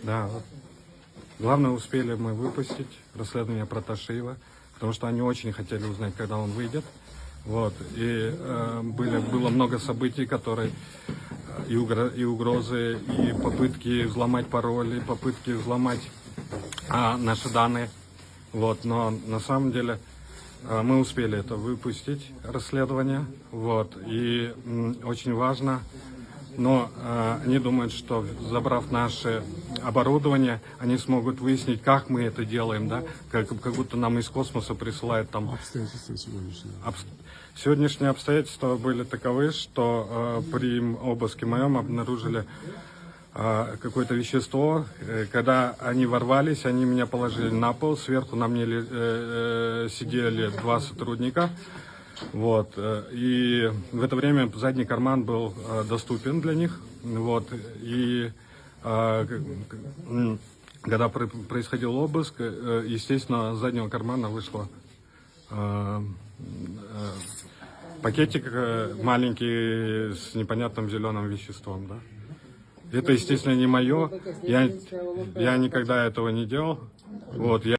Да, вот. Главное, успели мы выпустить расследование про Ташиева, потому что они очень хотели узнать, когда он выйдет. Вот. И было много событий, которые и угрозы, и попытки взломать пароли, попытки взломать наши данные. Вот. Но на самом деле мы успели это выпустить, расследование. Вот. И очень важно. Но они думают, что забрав наше оборудование, они смогут выяснить, как мы это делаем, да, как будто нам из космоса присылают там. Обстоятельства сегодняшние. Сегодняшние обстоятельства были таковы, что при обыске моем обнаружили какое-то вещество. Когда они ворвались, они меня положили на пол, сверху на мне сидели два сотрудника. Вот. И в это время задний карман был доступен для них. Вот. И когда происходил обыск, естественно, с заднего кармана вышло пакетик маленький с непонятным зеленым веществом. Да? Это, естественно, не мое. Я никогда этого не делал. Вот.